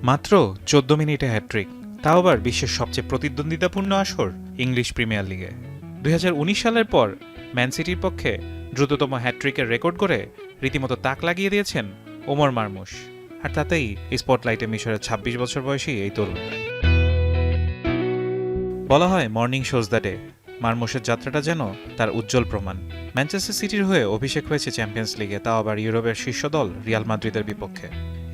মাত্র ১৪ মিনিটে হ্যাট্রিক, তাও আবার বিশ্বের সবচেয়ে প্রতিদ্বন্দ্বিতাপূর্ণ আসর ইংলিশ প্রিমিয়ার লিগে। ২০১৯ সালের পর ম্যান সিটির পক্ষে দ্রুততম হ্যাট্রিকের রেকর্ড করে রীতিমতো তাক লাগিয়ে দিয়েছেন ওমর মারমুশ। আর তাতেই স্পটলাইটে মিশরের ২৬ বছর বয়সী এই তরুণ। বলা হয় মর্নিং শোজ দ্য ডে। মারমুশের যাত্রাটা যেন তার উজ্জ্বল প্রমাণ। ম্যানচেস্টার সিটির হয়ে অভিষেক হয়েছে চ্যাম্পিয়ন্স লিগে, তাও আবার ইউরোপের শীর্ষ দল রিয়াল মাদ্রিদের বিপক্ষে।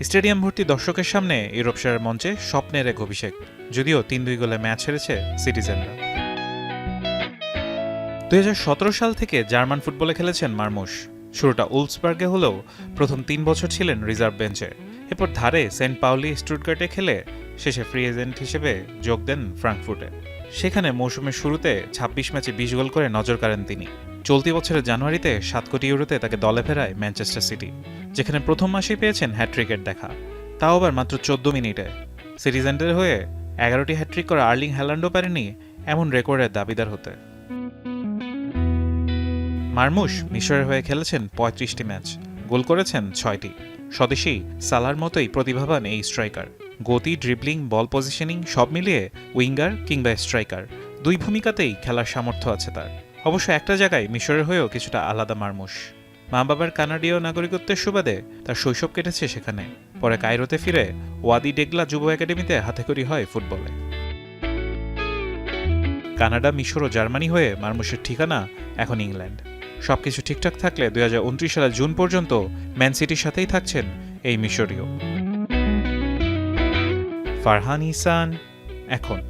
স্টেডিয়াম ভর্তি দর্শকের সামনে ইউরোপ সেরার মঞ্চে স্বপ্নের এক অভিষেক, যদিও ৩-২ গোলে ম্যাচ হেরেছে সিটিজেনরা। ২০১৭ সাল থেকে জার্মান ফুটবলে খেলেছেন মারমুশ। শুরুটা উলফসবার্গে হলেও প্রথম ৩ বছর ছিলেন রিজার্ভ বেঞ্চে। এরপর ধারে সেন্ট পাউলি, স্টুটগার্টে খেলে শেষে ফ্রি এজেন্ট হিসেবে যোগ দেন ফ্রাঙ্কফুর্টে। সেখানে মৌসুমের শুরুতে ২৬ ম্যাচে ২০ গোল করে নজর কাড়েন তিনি। চলতি বছরের জানুয়ারিতে ৭ কোটি ইউরোতে তাকে দলে ফেরায় ম্যানচেস্টার সিটি, যেখানে প্রথম মাসেই পেয়েছেন হ্যাট্রিকের দেখা, তাও আবার মাত্র ১৪ মিনিটে। সিটিজেনদের হয়ে ১১টি হ্যাট্রিক করা আর্লিং হ্যালান্ডও পারেনি এমন রেকর্ডের দাবিদার হতে। মারমুশ মিশরের হয়ে খেলেছেন ৩৫টি ম্যাচ, গোল করেছেন ৬টি। স্বদেশী সালার মতোই প্রতিভাবান এই স্ট্রাইকার। গতি, ড্রিবলিং, বল পজিশনিং সব মিলিয়ে উইঙ্গার কিংবা স্ট্রাইকার দুই ভূমিকাতেই খেলার সামর্থ্য আছে তার। অবশ্য একটা জায়গায় মিশরের হয়েও কিছুটা আলাদা মারমুশ। মা বাবার কানাডীয় নাগরিকত্বের সুবাদে তার শৈশব কেটেছে সেখানে। পরে কায়রোতে ফিরে ওয়াদি ডেগলা যুব একাডেমিতে হাতেখড়ি হয় ফুটবলে। কানাডা, মিশর ও জার্মানি হয়ে মারমুশের ঠিকানা এখন ইংল্যান্ড। সবকিছু ঠিকঠাক থাকলে ২০২৯ সালের জুন পর্যন্ত ম্যান সিটির সাথেই থাকছেন এই মিশরীয়। ফারহান ইহসান, এখন।